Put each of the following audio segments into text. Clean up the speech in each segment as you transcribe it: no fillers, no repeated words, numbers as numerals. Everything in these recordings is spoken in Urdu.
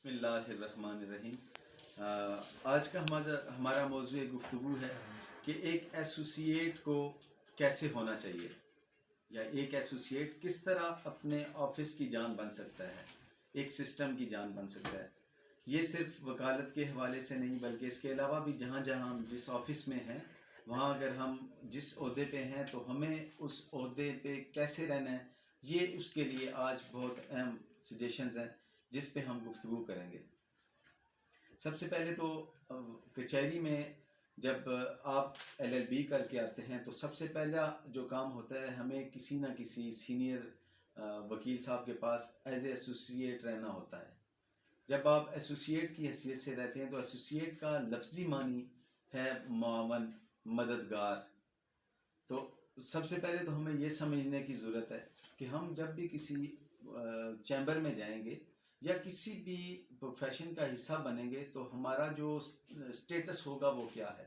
بسم اللہ الرحمن الرحیم۔ آج کا ہمارا موضوع گفتگو ہے کہ ایک ایسوسیٹ کو کیسے ہونا چاہیے، یا ایک ایسوسیٹ کس طرح اپنے آفس کی جان بن سکتا ہے، ایک سسٹم کی جان بن سکتا ہے۔ یہ صرف وکالت کے حوالے سے نہیں، بلکہ اس کے علاوہ بھی جہاں جہاں ہم جس آفس میں ہیں، وہاں اگر ہم جس عہدے پہ ہیں تو ہمیں اس عہدے پہ کیسے رہنا ہے، یہ اس کے لیے آج بہت اہم سجیشنز ہیں جس پہ ہم گفتگو کریں گے۔ سب سے پہلے تو کچہری میں جب آپ LLB کر کے آتے ہیں تو سب سے پہلا جو کام ہوتا ہے، ہمیں کسی نہ کسی سینئر وکیل صاحب کے پاس ایز اے ایسوسیٹ رہنا ہوتا ہے۔ جب آپ ایسوسیٹ کی حیثیت سے رہتے ہیں تو ایسوسیٹ کا لفظی معنی ہے معاون، مددگار۔ تو سب سے پہلے تو ہمیں یہ سمجھنے کی ضرورت ہے کہ ہم جب بھی کسی چیمبر میں جائیں گے یا کسی بھی پروفیشن کا حصہ بنیں گے تو ہمارا جو سٹیٹس ہوگا وہ کیا ہے۔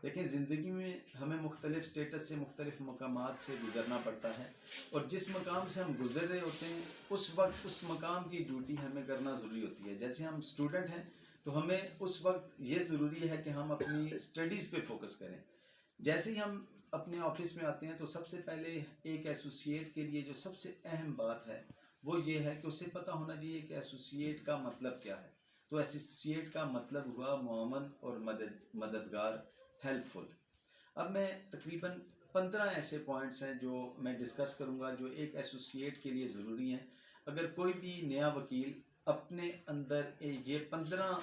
دیکھیں، زندگی میں ہمیں مختلف سٹیٹس سے، مختلف مقامات سے گزرنا پڑتا ہے، اور جس مقام سے ہم گزر رہے ہوتے ہیں اس وقت اس مقام کی ڈیوٹی ہمیں کرنا ضروری ہوتی ہے۔ جیسے ہم اسٹوڈنٹ ہیں تو ہمیں اس وقت یہ ضروری ہے کہ ہم اپنی اسٹڈیز پہ فوکس کریں۔ جیسے ہی ہم اپنے آفس میں آتے ہیں تو سب سے پہلے ایک ایسوسیٹ کے لیے جو سب سے اہم بات ہے وہ یہ ہے کہ اسے پتہ ہونا چاہیے کہ ایسوسیٹ کا مطلب کیا ہے۔ تو ایسوسیٹ کا مطلب ہوا معاون اور مددگار، ہیلپ فل۔ اب میں تقریباً 15 ایسے پوائنٹس ہیں جو میں ڈسکس کروں گا جو ایک ایسوسیٹ کے لیے ضروری ہیں۔ اگر کوئی بھی نیا وکیل اپنے اندر یہ 15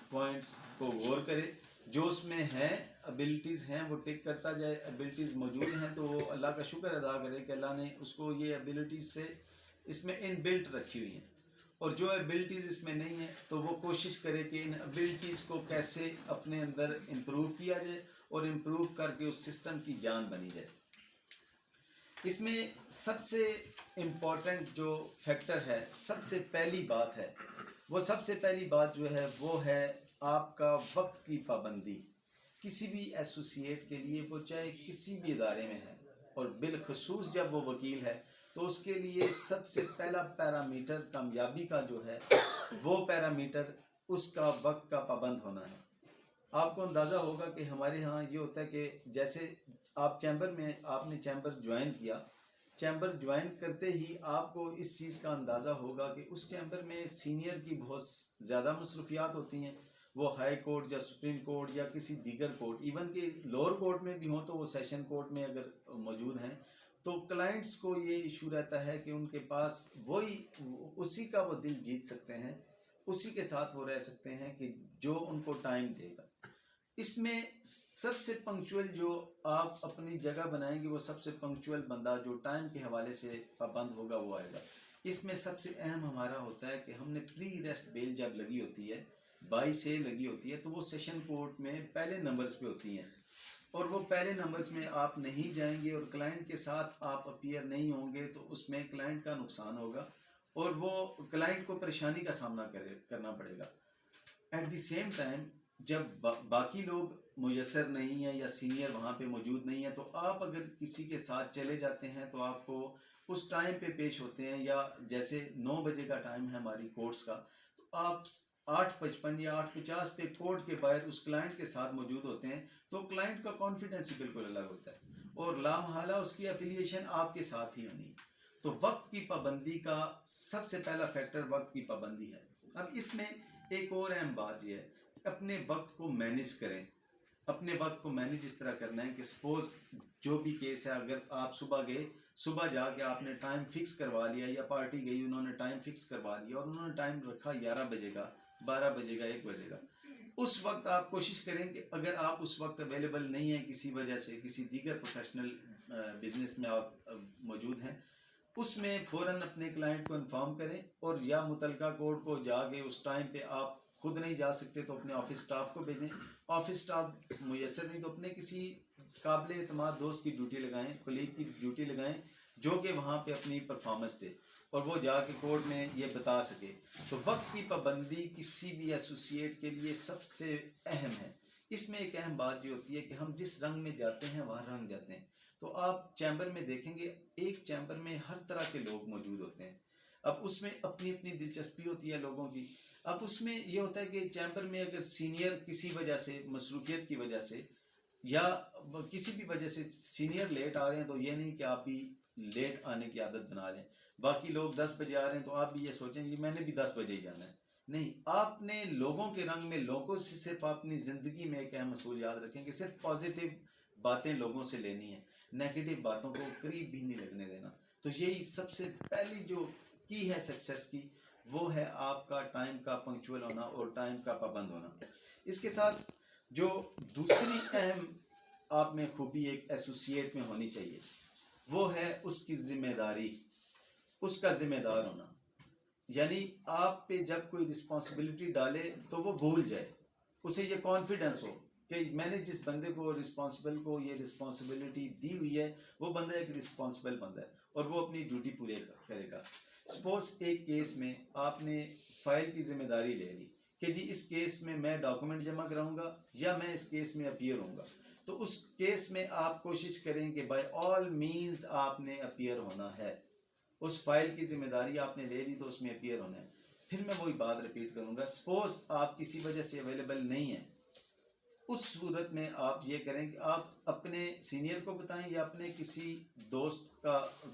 پوائنٹس کو غور کرے، جو اس میں ہیں ابیلٹیز ہیں وہ ٹک کرتا جائے، ابیلٹیز موجود ہیں تو وہ اللہ کا شکر ادا کرے کہ اللہ نے اس کو یہ ابیلٹیز سے اس میں ان بلٹ رکھی ہوئی ہیں، اور جو ابیلٹیز اس میں نہیں ہیں تو وہ کوشش کرے کہ ان ابیلٹیز کو کیسے اپنے اندر امپروو کیا جائے اور امپروو کر کے اس سسٹم کی جان بنی جائے۔ اس میں سب سے امپورٹنٹ جو فیکٹر ہے، سب سے پہلی بات ہے، وہ سب سے پہلی بات جو ہے وہ ہے آپ کا وقت کی پابندی۔ کسی بھی ایسوسیٹ کے لیے، وہ چاہے کسی بھی ادارے میں ہے، اور بالخصوص جب وہ وکیل ہے، تو اس کے لیے سب سے پہلا پیرامیٹر کامیابی کا جو ہے وہ پیرامیٹر اس کا وقت کا پابند ہونا ہے۔ آپ کو اندازہ ہوگا کہ ہمارے ہاں یہ ہوتا ہے کہ جیسے آپ چیمبر میں، آپ نے چیمبر جوائن کیا، چیمبر جوائن کرتے ہی آپ کو اس چیز کا اندازہ ہوگا کہ اس چیمبر میں سینئر کی بہت زیادہ مصروفیات ہوتی ہیں۔ وہ ہائی کورٹ یا سپریم کورٹ یا کسی دیگر کورٹ، ایون کہ لوور کورٹ میں بھی ہوں تو وہ سیشن کورٹ میں اگر موجود ہیں تو کلائنٹس کو یہ ایشو رہتا ہے کہ ان کے پاس وہی اسی کا وہ دل جیت سکتے ہیں، اسی کے ساتھ وہ رہ سکتے ہیں کہ جو ان کو ٹائم دے گا۔ اس میں سب سے پنکچول جو آپ اپنی جگہ بنائیں گے، وہ سب سے پنکچول بندہ جو ٹائم کے حوالے سے پابند ہوگا وہ آئے گا۔ اس میں سب سے اہم ہمارا ہوتا ہے کہ ہم نے پری ریسٹ بیل جب لگی ہوتی ہے، 22 سے لگی ہوتی ہے، تو وہ سیشن کورٹ میں پہلے نمبرز پہ ہوتی ہیں، اور وہ پہلے نمبرز میں آپ نہیں جائیں گے اور کلائنٹ کے ساتھ آپ اپیئر نہیں ہوں گے تو اس میں کلائنٹ کا نقصان ہوگا اور وہ کلائنٹ کو پریشانی کا سامنا کرنا پڑے گا۔ ایٹ دی سیم ٹائم جب باقی لوگ میسر نہیں ہیں یا سینئر وہاں پہ موجود نہیں ہیں تو آپ اگر کسی کے ساتھ چلے جاتے ہیں تو آپ کو اس ٹائم پہ پیش ہوتے ہیں، یا جیسے 9 بجے کا ٹائم ہے ہماری کورٹس کا، تو آپ 8:55 یا 8:50 پہ کورٹ کے باہر اس کلائنٹ کے ساتھ موجود ہوتے ہیں، تو کلائنٹ کا کانفیڈنس ہی بالکل الگ ہوتا ہے، اور لامحالہ اس کی ایفیلیشن آپ کے ساتھ ہی ہونی۔ تو وقت کی پابندی کا سب سے پہلا فیکٹر وقت کی پابندی ہے۔ اب اس میں ایک اور اہم بات یہ ہے، اپنے وقت کو مینیج کریں۔ اپنے وقت کو مینیج اس طرح کرنا ہے کہ سپوز جو بھی کیس ہے، اگر آپ صبح گئے، صبح جا کے آپ نے ٹائم فکس کروا لیا، یا پارٹی گئی انہوں نے ٹائم فکس کروا لیا اور انہوں نے ٹائم رکھا 11 بجے کا، 12 بجے کا، 1 بجے کا، اس وقت آپ کوشش کریں کہ اگر آپ اس وقت اویلیبل نہیں ہیں کسی وجہ سے، کسی دیگر پروفیشنل بزنس میں آپ موجود ہیں، اس میں فوراً اپنے کلائنٹ کو انفارم کریں، اور یا متعلقہ کورٹ کو جا کے اس ٹائم پہ آپ خود نہیں جا سکتے تو اپنے آفس سٹاف کو بھیجیں، آفس سٹاف میسر نہیں تو اپنے کسی قابل اعتماد دوست کی ڈیوٹی لگائیں، کلیگ کی ڈیوٹی لگائیں جو کہ وہاں پہ اپنی پرفارمنس دے اور وہ جا کے کورٹ میں یہ بتا سکے۔ تو وقت کی پابندی کسی بھی ایسوسیٹ کے لیے سب سے اہم ہے۔ اس میں ایک اہم بات یہ ہوتی ہے کہ ہم جس رنگ میں جاتے ہیں وہاں رنگ جاتے ہیں۔ تو آپ چیمبر میں دیکھیں گے، ایک چیمبر میں ہر طرح کے لوگ موجود ہوتے ہیں۔ اب اس میں اپنی اپنی دلچسپی ہوتی ہے لوگوں کی۔ اب اس میں یہ ہوتا ہے کہ چیمبر میں اگر سینئر کسی وجہ سے، مصروفیت کی وجہ سے یا کسی بھی وجہ سے سینئر لیٹ آ رہے ہیں، تو یہ نہیں کہ آپ بھی لیٹ آنے کی عادت بنا لیں. باقی لوگ 10 بجے آ رہے ہیں تو آپ بھی یہ سوچیں کہ میں نے بھی 10 بجے ہی جانا ہے. نہیں، آپ نے لوگوں کے رنگ میں، لوگوں سے صرف اپنی زندگی میں ایک اہم اصول یاد رکھیں کہ صرف پازیٹیو باتیں لوگوں سے لینی ہیں، نیگیٹو باتوں کو قریب بھی نہیں لگنے دینا. تو یہی سب سے پہلی جو کی ہے سکسیس کی، وہ ہے آپ کا ٹائم کا پنکچوئل ہونا اور ٹائم کا پابند ہونا. اس کے ساتھ جو دوسری اہم آپ میں خوبی ایک ایسوسیٹ میں ہونی چاہیے، وہ ہے اس کی ذمہ داری، اس کا ذمہ دار ہونا. یعنی آپ پہ جب کوئی رسپانسبلٹی ڈالے تو وہ بھول جائے، اسے یہ کانفیڈنس ہو کہ میں نے جس بندے کو یہ رسپانسبلٹی دی ہوئی ہے، وہ بندہ ایک رسپانسبل بندہ ہے اور وہ اپنی ڈیوٹی پورے کرے گا. سپوز ایک کیس میں آپ نے فائل کی ذمہ داری لے لی کہ جی اس کیس میں ڈاکومنٹ جمع کراؤں گا یا میں اس کیس میں اپیئر ہوں گا، تو اس کیس میں آپ کوشش کریں کہ بائی آل مینز آپ نے اپیئر ہونا ہے. اس فائل کی ذمہ داری آپ نے لے لی تو اس میں اپیئر ہونا ہے. پھر میں وہی بات ریپیٹ کروں گا، سپوز آپ کسی وجہ سے اویلیبل نہیں ہیں، اس صورت میں آپ یہ کریں کہ آپ اپنے سینئر کو بتائیں یا اپنے کسی دوست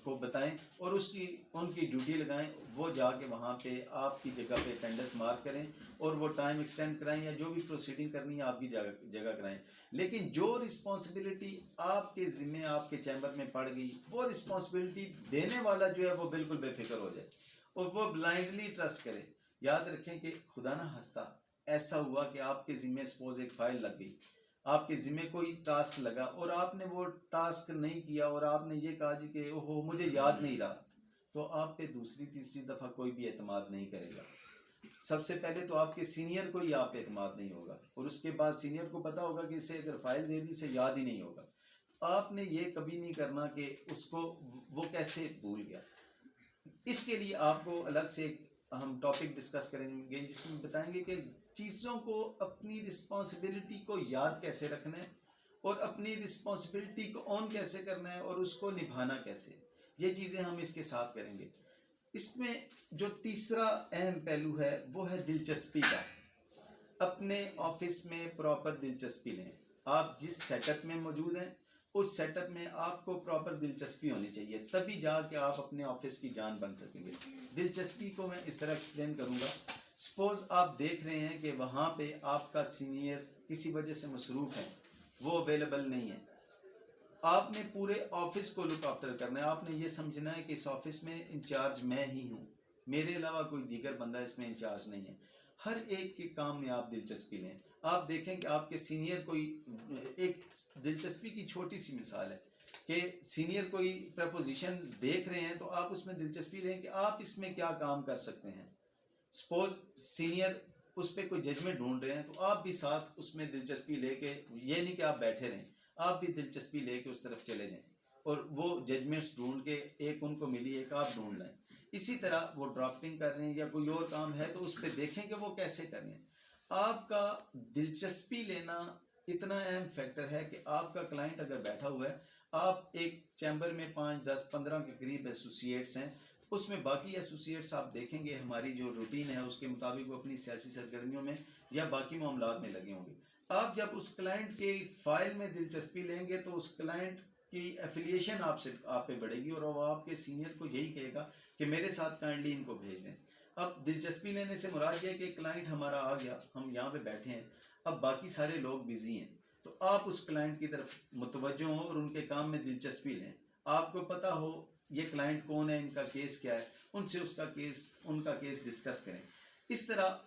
کو بتائیں اور ان کی ڈیوٹی لگائیں، وہ جا کے وہاں پہ آپ کی جگہ پہ اٹینڈنس مارک کریں اور وہ ٹائم ایکسٹینڈ کرائیں یا جو بھی پروسیڈنگ کرنی ہے آپ کی جگہ کرائیں. لیکن جو رسپانسبلٹی آپ کے ذمے آپ کے چیمبر میں پڑ گئی، وہ رسپانسبلٹی دینے والا جو ہے وہ بالکل بے فکر ہو جائے اور وہ بلائنڈلی ٹرسٹ کرے. یاد رکھیں کہ خدا نہ خواستہ ایسا ہوا کہ آپ کے ذمے سپوز ایک فائل لگ گئی، آپ کے ذمے کوئی ٹاسک لگا اور آپ نے وہ ٹاسک نہیں کیا اور آپ نے یہ کہا جی کہ اوہو مجھے یاد نہیں رہا، تو آپ پہ دوسری تیسری دفعہ کوئی بھی اعتماد نہیں کرے گا. سب سے پہلے تو آپ کے سینئر کو ہی آپ پہ اعتماد نہیں ہوگا اور اس کے بعد سینئر کو پتا ہوگا کہ اسے اگر فائل دے دی اسے یاد ہی نہیں ہوگا. آپ نے یہ کبھی نہیں کرنا کہ اس کو وہ کیسے بھول گیا. اس کے لیے آپ کو الگ سے ہم ٹاپک ڈسکس کریں گے جس میں بتائیں گے کہ چیزوں کو، اپنی رسپانسبلٹی کو یاد کیسے رکھنا ہے اور اپنی رسپانسبلٹی کو آن کیسے کرنا ہے اور اس کو نبھانا کیسے. یہ چیزیں ہم اس کے ساتھ کریں گے. اس میں جو تیسرا اہم پہلو ہے وہ ہے دلچسپی کا. اپنے آفس میں پراپر دلچسپی لیں. آپ جس سیٹ اپ میں موجود ہیں اس سیٹ اپ میں آپ کو پراپر دلچسپی ہونی چاہیے، تبھی جا کے آپ اپنے آفس کی جان بن سکیں گے. دلچسپی کو میں اس طرح ایکسپلین کروں گا. سپوز آپ دیکھ رہے ہیں کہ وہاں پہ آپ کا سینئر کسی وجہ سے مصروف ہے، وہ اویلیبل نہیں ہے. آپ نے پورے آفس کو لک آفٹر کرنا ہے. آپ نے یہ سمجھنا ہے کہ اس آفس میں انچارج میں ہی ہوں، میرے علاوہ کوئی دیگر بندہ اس میں انچارج نہیں ہے. ہر ایک کے کام میں آپ دلچسپی لیں. آپ دیکھیں کہ آپ کے سینئر کوئی، ایک دلچسپی کی چھوٹی سی مثال ہے کہ سینئر کوئی پریپوزیشن دیکھ رہے ہیں تو آپ اس میں دلچسپی لیں کہ آپ اس میں کیا کام کر سکتے ہیں. سپوز سینئر اس پہ کوئی ججمنٹ ڈھونڈ رہے ہیں تو آپ بھی ساتھ اس میں دلچسپی لے کے، یہ نہیں کہ آپ بیٹھے رہیں، آپ بھی دلچسپی لے کے اس طرف چلے جائیں اور وہ ججمنٹس ڈھونڈ کے ایک ان کو ملی ایک آپ ڈھونڈ لیں. اسی طرح وہ ڈرافٹنگ کر رہے ہیں یا کوئی اور کام ہے تو اس پہ دیکھیں کہ وہ کیسے کر رہے ہیں. آپ کا دلچسپی لینا اتنا اہم فیکٹر ہے کہ آپ کا کلائنٹ اگر بیٹھا ہوا ہے، آپ ایک چیمبر میں 5 10 15 کے قریب ایسوسیٹس ہیں، اس میں باقی ایسوسیٹس آپ دیکھیں گے ہماری جو روٹین ہے اس کے مطابق وہ اپنی سیاسی سرگرمیوں میں یا باقی معاملات میں لگے ہوں گے. آپ جب اس کلائنٹ کے فائل میں دلچسپی لیں گے تو اس کلائنٹ کی ایفیلیشن آپ پہ بڑھے گی اور وہ آپ کے سینئر کو یہی کہے گا کہ میرے ساتھ کائنڈلی ان کو بھیج دیں. اب دلچسپی لینے سے مراد یہ ہے کہ کلائنٹ ہمارا آ گیا، ہم یہاں پہ بیٹھے ہیں، اب باقی سارے لوگ بزی ہیں، تو آپ اس کلائنٹ کی طرف متوجہ ہوں اور ان کے کام میں دلچسپی لیں. آپ کو پتہ ہو یہ کلائنٹ کون ہے، ان کا کیس کیا ہے، ان سے ان کا کیس ڈسکس کریں. اس طرح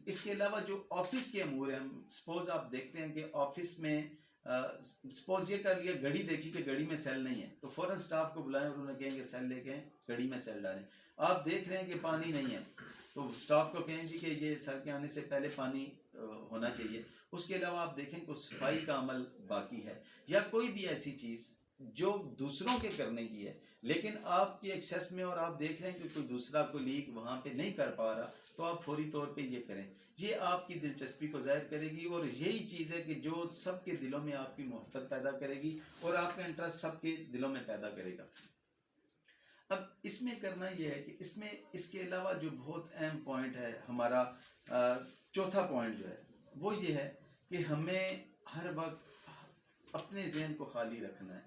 اس کے علاوہ جو آفس کے امور ہیں، سپوز آپ دیکھتے ہیں کہ آفس میں سپوز یہ کر لیا، گھڑی دیکھی کہ گھڑی میں سیل نہیں ہے تو فوراً سٹاف کو بلائیں اور انہیں کہیں کہ سیل لے کے گھڑی میں سیل ڈالیں. آپ دیکھ رہے ہیں کہ پانی نہیں ہے تو سٹاف کو کہیں جی کہ یہ سر کے آنے سے پہلے پانی ہونا چاہیے. اس کے علاوہ آپ دیکھیں کہ صفائی کا عمل باقی ہے یا کوئی بھی ایسی چیز جو دوسروں کے کرنے کی ہے لیکن آپ کی ایکسیس میں اور آپ دیکھ رہے ہیں کہ کوئی دوسرا کولیگ وہاں پہ نہیں کر پا رہا تو آپ فوری طور پہ یہ کریں. یہ آپ کی دلچسپی کو ظاہر کرے گی اور یہی چیز ہے کہ جو سب کے دلوں میں آپ کی محبت پیدا کرے گی اور آپ کا انٹرسٹ سب کے دلوں میں پیدا کرے گا. اب اس میں کرنا یہ ہے کہ اس میں اس کے علاوہ جو بہت اہم پوائنٹ ہے ہمارا، چوتھا پوائنٹ جو ہے وہ یہ ہے کہ ہمیں ہر وقت اپنے ذہن کو خالی رکھنا ہے.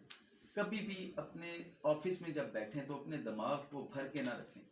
کبھی بھی اپنے آفس میں جب بیٹھیں تو اپنے دماغ کو بھر کے نہ رکھیں.